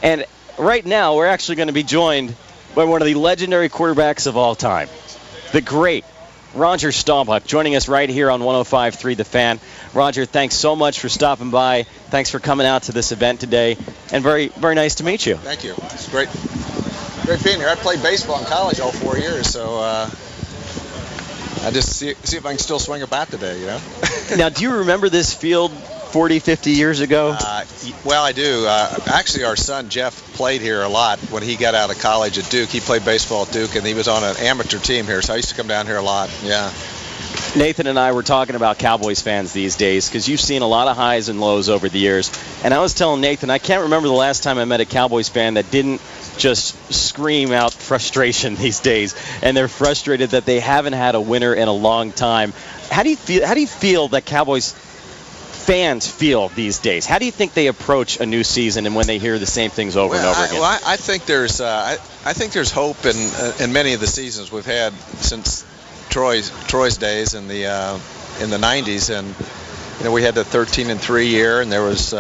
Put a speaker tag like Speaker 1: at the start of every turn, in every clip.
Speaker 1: And right now, we're actually going to be joined by one of the legendary quarterbacks of all time, the great Roger Staubach, joining us right here on 105.3 The Fan. Roger, thanks so much for stopping by. Thanks for coming out to this event today, and very, very nice to meet you.
Speaker 2: Thank you. It's great being here. I played baseball in college all 4 years, so I just see if I can still swing a bat today, you know?
Speaker 1: Now, do you remember this field 40, 50 years ago?
Speaker 2: Well, I do. Actually, our son Jeff played here a lot when he got out of college at Duke. He played baseball at Duke, and he was on an amateur team here, so I used to come down here a lot. Yeah.
Speaker 1: Nathan and I were talking about Cowboys fans these days because you've seen a lot of highs and lows over the years. And I was telling Nathan, I can't remember the last time I met a Cowboys fan that didn't just scream out frustration these days. And they're frustrated that they haven't had a winner in a long time. How do you feel that Cowboys fans feel these days? How do you think they approach a new season and when they hear the same things over and over again?
Speaker 2: I think there's hope in many of the seasons we've had since Troy's days in the 90s, and you know, we had the 13-3 year, and there was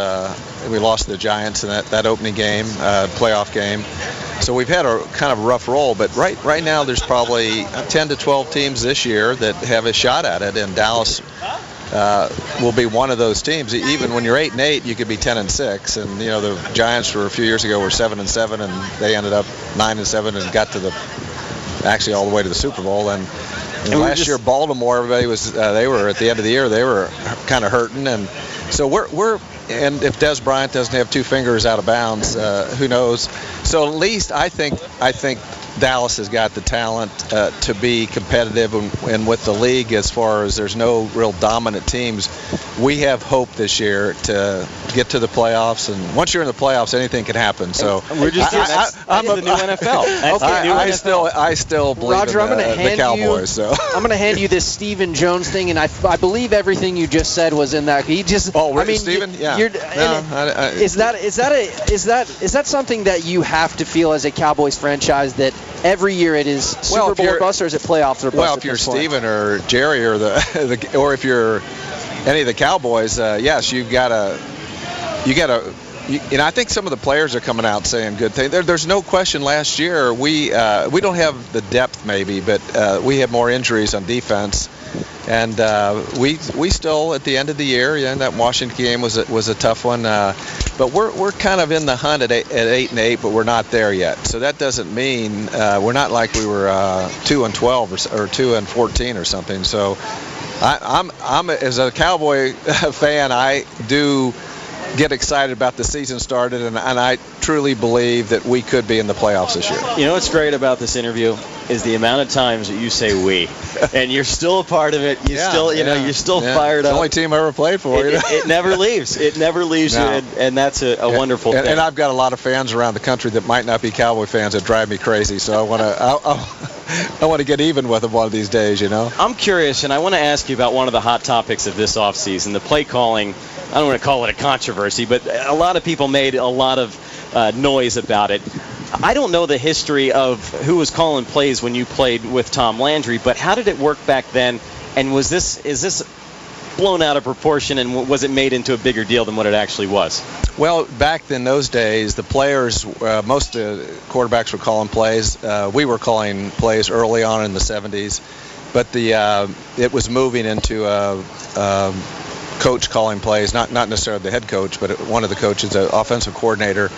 Speaker 2: we lost to the Giants in that opening game, playoff game. So we've had a kind of rough roll, but right now there's probably 10 to 12 teams this year that have a shot at it, and Dallas will be one of those teams. Even when you're 8-8, you could be 10-6, and you know the Giants for a few years ago were 7-7, and they ended up 9-7 and got to actually all the way to the Super Bowl. And last year, Baltimore, everybody was they were at the end of the year, they were kind of hurting, and so we're and if Des Bryant doesn't have 2 fingers out of bounds, who knows? So at least I think Dallas has got the talent to be competitive, and with the league, as far as there's no real dominant teams, we have hope this year to get to the playoffs. And once you're in the playoffs, anything can happen. So
Speaker 1: we're just that's the new NFL.
Speaker 2: I still believe
Speaker 3: Roger,
Speaker 2: in the Cowboys.
Speaker 3: I'm going to hand you this Stephen Jones thing, and I believe everything you just said was in that. He just.
Speaker 2: Oh, really, Stephen? Yeah.
Speaker 3: Is that something that you have to feel as a Cowboys franchise, that every year it is Super Bowl or bust, or is it playoffs or bust?
Speaker 2: Well, if you're Stephen or Jerry or or if you're any of the Cowboys, yes, you gotta. I think some of the players are coming out saying good things. There's no question. Last year we don't have the depth maybe, but we had more injuries on defense. And we still, at the end of the year, that Washington game was a tough one. But we're kind of in the hunt at 8-8, but we're not there yet. So that doesn't mean we're not like we were 2-12 or 2-14 or something. So I'm as a Cowboy fan, I do get excited about the season started, and I truly believe that we could be in the playoffs this year.
Speaker 1: You know what's great about this interview is the amount of times that you say "we," and you're still a part of it. You're still fired up.
Speaker 2: It's the only team I ever played for.
Speaker 1: It never leaves. It never leaves you, and that's a wonderful thing.
Speaker 2: And I've got a lot of fans around the country that might not be Cowboy fans that drive me crazy. So I want to get even with them one of these days. You know.
Speaker 1: I'm curious, and I want to ask you about one of the hot topics of this offseason, the play calling. I don't want to call it a controversy, but a lot of people made a lot of noise about it. I don't know the history of who was calling plays when you played with Tom Landry, but how did it work back then? And is this blown out of proportion, and was it made into a bigger deal than what it actually was?
Speaker 2: Well, back in those days, the players, most of the quarterbacks were calling plays. We were calling plays early on in the 70s, but it was moving into coach calling plays, not necessarily the head coach, but one of the coaches, the offensive coordinator.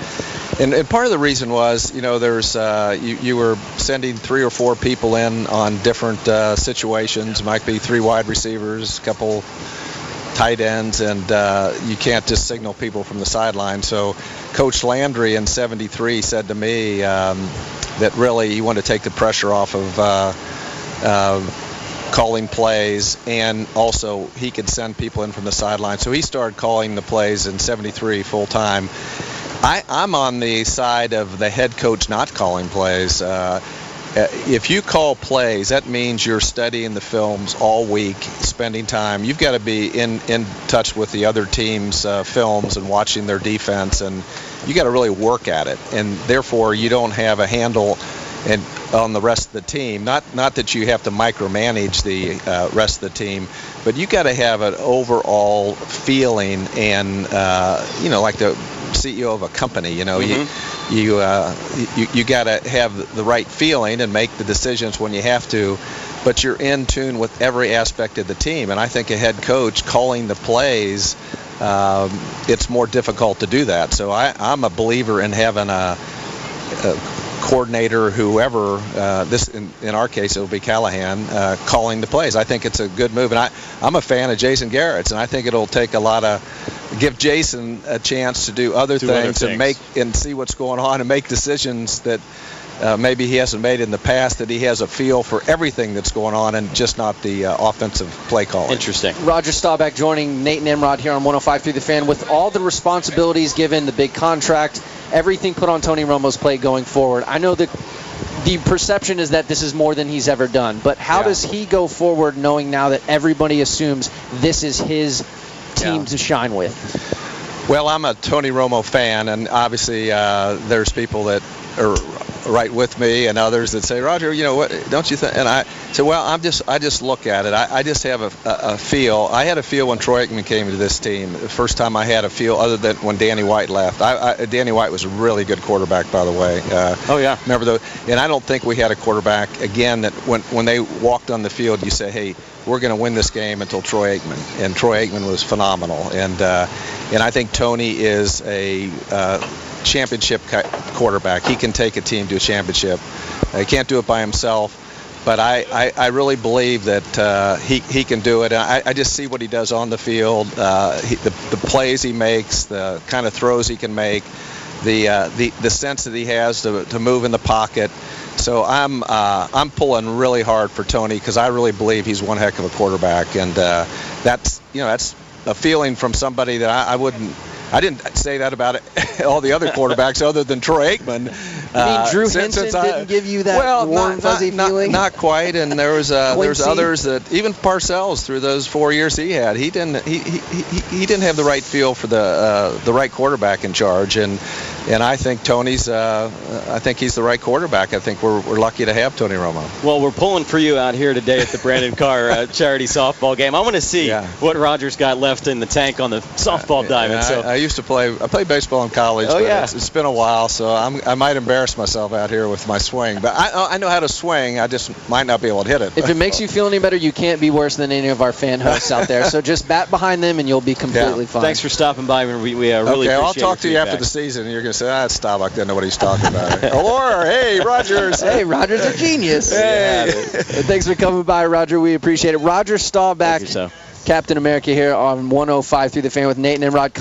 Speaker 2: And part of the reason was, there's you were sending 3 or 4 people in on different situations. Might be 3 wide receivers, a couple tight ends, and you can't just signal people from the sideline. So Coach Landry in '73 said to me that really he wanted to take the pressure off of calling plays, and also he could send people in from the sideline. So he started calling the plays in '73 full time. I'm on the side of the head coach not calling plays. If you call plays, that means you're studying the films all week, spending time. You've got to be in touch with the other team's films and watching their defense, and you got to really work at it. And therefore, you don't have a handle on the rest of the team. Not that you have to micromanage the rest of the team, but you got to have an overall feeling, and like the CEO of a company. you got to have the right feeling and make the decisions when you have to, but you're in tune with every aspect of the team. And I think a head coach calling the plays, it's more difficult to do that. So I'm a believer in having a coordinator, whoever, this in our case it'll be Callahan, calling the plays. I think it's a good move, and I'm a fan of Jason Garrett's, and I think it'll take give Jason a chance to do other things and see what's going on and make decisions that maybe he hasn't made in the past, that he has a feel for everything that's going on and just not the offensive play calling.
Speaker 1: Interesting.
Speaker 3: Roger Staubach joining Nate and Nimrod here on 105 through the Fan. With all the responsibilities given, the big contract, everything put on Tony Romo's plate going forward, I know that the perception is that this is more than he's ever done, but how does he go forward knowing now that everybody assumes this is his team to shine with?
Speaker 2: Well, I'm a Tony Romo fan, and obviously there's people that are right with me and others that say, Roger, what don't you think? And I say, well, I just look at it. I just have a feel. I had a feel when Troy Aikman came to this team. The first time I had a feel, other than when Danny White left. Danny White was a really good quarterback, by the way.
Speaker 1: Oh yeah.
Speaker 2: Remember and I don't think we had a quarterback again that when they walked on the field, you say, hey, we're going to win this game until Troy Aikman, and Troy Aikman was phenomenal. And I think Tony is a championship quarterback. He can take a team to a championship. He can't do it by himself, but I really believe that he can do it. I just see what he does on the field, the plays he makes, the kind of throws he can make, the sense that he has to move in the pocket. So I'm pulling really hard for Tony because I really believe he's one heck of a quarterback, and that's a feeling from somebody that I didn't say that about all the other quarterbacks other than Troy Aikman.
Speaker 3: You mean Drew Henson didn't give you that warm, fuzzy feeling?
Speaker 2: Not quite, and there's others that, even Parcells, through those 4 years he had, he didn't have the right feel for the right quarterback in charge, and I think Tony's I think he's the right quarterback. I think we're lucky to have Tony Romo.
Speaker 1: Well, we're pulling for you out here today at the Brandon Carr charity softball game. I want to see what Roger's got left in the tank on the softball diamond.
Speaker 2: I played baseball in college, but it's been a while, so I might embarrass myself out here with my swing. But I know how to swing. I just might not be able to hit it.
Speaker 3: If it makes you feel any better, you can't be worse than any of our fan hosts out there. So just bat behind them, and you'll be completely fine.
Speaker 1: Thanks for stopping by. We really appreciate it.
Speaker 2: I'll talk to you after the season, and you're going to say, Staubach doesn't know what he's talking about. Or, hey, Rogers.
Speaker 3: Hey, Rogers a genius.
Speaker 2: Hey.
Speaker 3: Thanks for coming by, Roger. We appreciate it. Roger Staubach, Captain America here on 105 through the Fan with Nate and Nimrod.